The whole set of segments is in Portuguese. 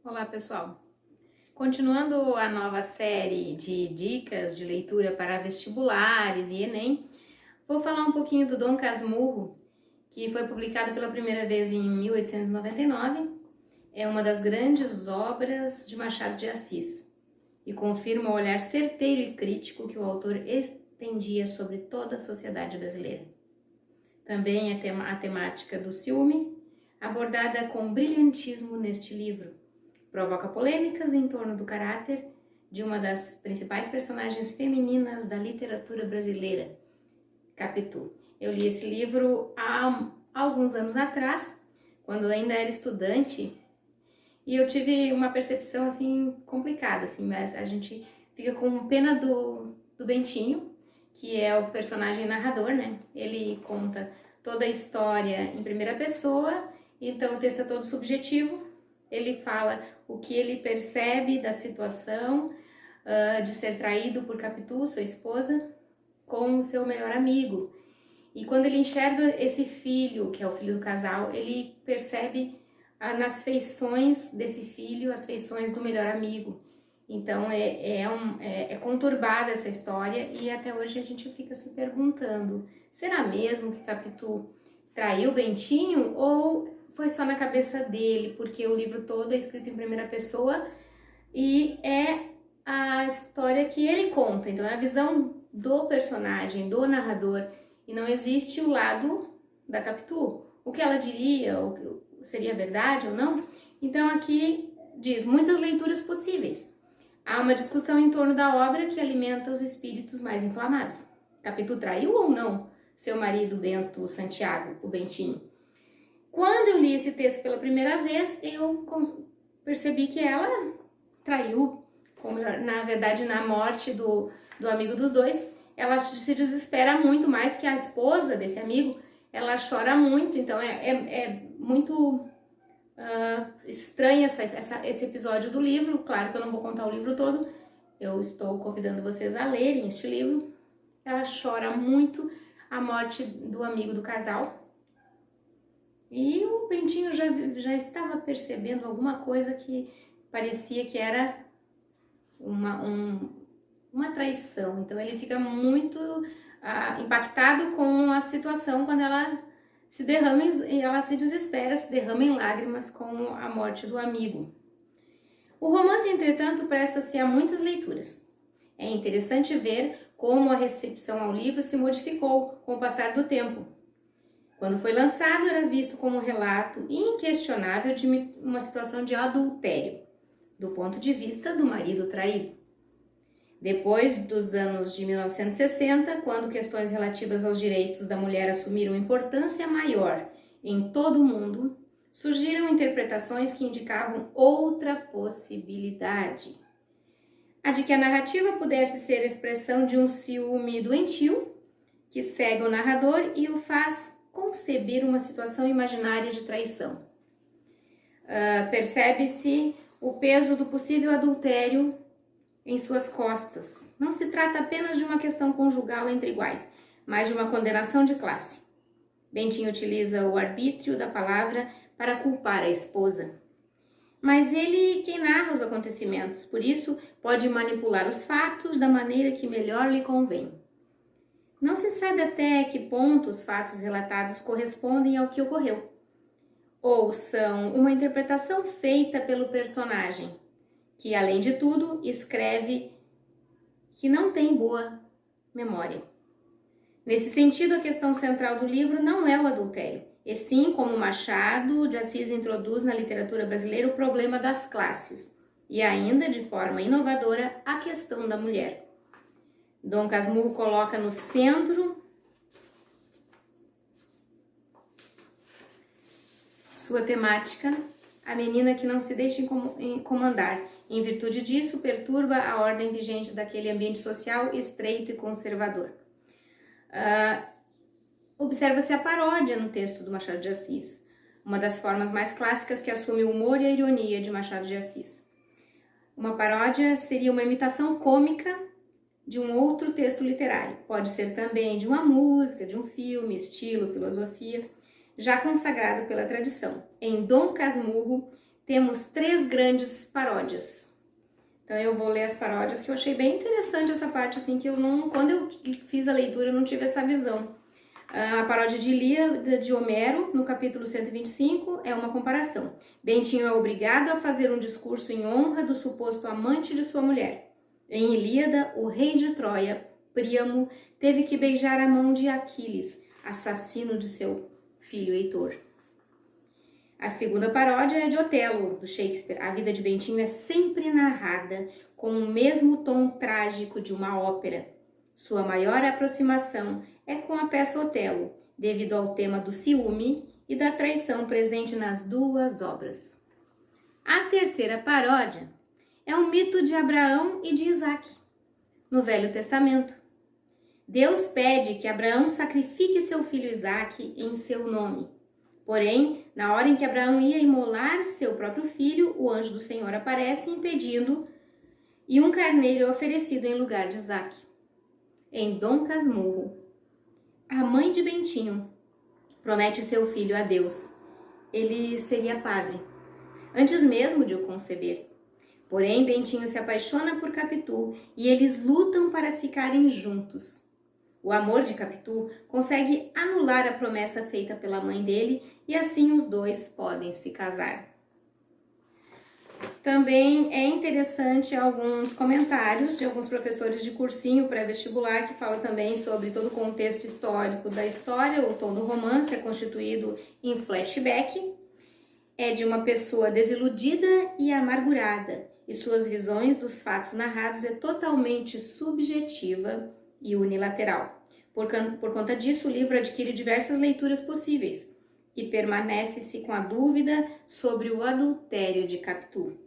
Olá, pessoal! Continuando a nova série de dicas de leitura para vestibulares e Enem, vou falar um pouquinho do Dom Casmurro, que foi publicado pela primeira vez em 1899. É uma das grandes obras de Machado de Assis e confirma o olhar certeiro e crítico que o autor estendia sobre toda a sociedade brasileira. Também a temática do ciúme, abordada com brilhantismo neste livro, provoca polêmicas em torno do caráter de uma das principais personagens femininas da literatura brasileira, Capitu. Eu li esse livro há alguns anos atrás, quando eu ainda era estudante, e eu tive uma percepção assim complicada, assim, mas a gente fica com pena do Bentinho, que é o personagem narrador, né? Ele conta toda a história em primeira pessoa, então o texto é todo subjetivo. Ele fala o que ele percebe da situação de ser traído por Capitu, sua esposa, com o seu melhor amigo. E quando ele enxerga esse filho, que é o filho do casal, ele percebe nas feições desse filho as feições do melhor amigo. Então é conturbada essa história e até hoje a gente fica se perguntando, será mesmo que Capitu traiu Bentinho ou foi só na cabeça dele? Porque o livro todo é escrito em primeira pessoa e é a história que ele conta, então é a visão do personagem, do narrador, e não existe o lado da Capitu, o que ela diria, ou seria verdade ou não. Então aqui diz muitas leituras possíveis. Há uma discussão em torno da obra que alimenta os espíritos mais inflamados. Capitu traiu ou não seu marido Bento Santiago, o Bentinho? Quando eu li esse texto pela primeira vez, eu percebi que ela traiu, na verdade, na morte do amigo dos dois. Ela se desespera muito mais que a esposa desse amigo, ela chora muito, então é muito estranho esse episódio do livro. Claro que eu não vou contar o livro todo, eu estou convidando vocês a lerem este livro. Ela chora muito a morte do amigo do casal. E o Bentinho já estava percebendo alguma coisa que parecia que era uma traição. Então ele fica muito impactado com a situação quando ela se derrama e ela se desespera, se derrama em lágrimas com a morte do amigo. O romance, entretanto, presta-se a muitas leituras. É interessante ver como a recepção ao livro se modificou com o passar do tempo. Quando foi lançado, era visto como um relato inquestionável de uma situação de adultério, do ponto de vista do marido traído. Depois dos anos de 1960, quando questões relativas aos direitos da mulher assumiram importância maior em todo o mundo, surgiram interpretações que indicavam outra possibilidade. A de que a narrativa pudesse ser a expressão de um ciúme doentio, que cega o narrador e o faz conceber uma situação imaginária de traição. Percebe-se o peso do possível adultério em suas costas. Não se trata apenas de uma questão conjugal entre iguais, mas de uma condenação de classe. Bentinho utiliza o arbítrio da palavra para culpar a esposa. Mas ele quem narra os acontecimentos, por isso pode manipular os fatos da maneira que melhor lhe convém. Não se sabe até que ponto os fatos relatados correspondem ao que ocorreu, ou são uma interpretação feita pelo personagem, que, além de tudo, escreve que não tem boa memória. Nesse sentido, a questão central do livro não é o adultério, e sim como Machado de Assis introduz na literatura brasileira o problema das classes, e ainda, de forma inovadora, a questão da mulher. Dom Casmurro coloca no centro sua temática a menina que não se deixa comandar. Em virtude disso, perturba a ordem vigente daquele ambiente social estreito e conservador. Observa-se a paródia no texto do Machado de Assis, uma das formas mais clássicas que assume o humor e a ironia de Machado de Assis. Uma paródia seria uma imitação cômica de um outro texto literário. Pode ser também de uma música, de um filme, estilo, filosofia, já consagrado pela tradição. Em Dom Casmurro, temos 3 grandes paródias. Então eu vou ler as paródias, que eu achei bem interessante essa parte, assim, que eu não, quando eu fiz a leitura eu não tive essa visão. A paródia de Ilíada de Homero, no capítulo 125, é uma comparação. Bentinho é obrigado a fazer um discurso em honra do suposto amante de sua mulher. Em Ilíada, o rei de Troia, Príamo, teve que beijar a mão de Aquiles, assassino de seu filho Heitor. A segunda paródia é de Otelo, do Shakespeare. A vida de Bentinho é sempre narrada com o mesmo tom trágico de uma ópera. Sua maior aproximação é com a peça Otelo, devido ao tema do ciúme e da traição presente nas 2 obras. A terceira paródia é o mito de Abraão e de Isaac, no Velho Testamento. Deus pede que Abraão sacrifique seu filho Isaac em seu nome. Porém, na hora em que Abraão ia imolar seu próprio filho, o anjo do Senhor aparece impedindo e um carneiro é oferecido em lugar de Isaac. Em Dom Casmurro, a mãe de Bentinho promete seu filho a Deus. Ele seria padre, antes mesmo de o conceber. Porém, Bentinho se apaixona por Capitu e eles lutam para ficarem juntos. O amor de Capitu consegue anular a promessa feita pela mãe dele e assim os dois podem se casar. Também é interessante alguns comentários de alguns professores de cursinho pré-vestibular que falam também sobre todo o contexto histórico da história. O tom do romance é constituído em flashback, é de uma pessoa desiludida e amargurada, e suas visões dos fatos narrados é totalmente subjetiva e unilateral. Por conta disso, o livro adquire diversas leituras possíveis e permanece-se com a dúvida sobre o adultério de Capitu.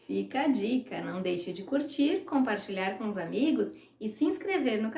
Fica a dica, não deixe de curtir, compartilhar com os amigos e se inscrever no canal.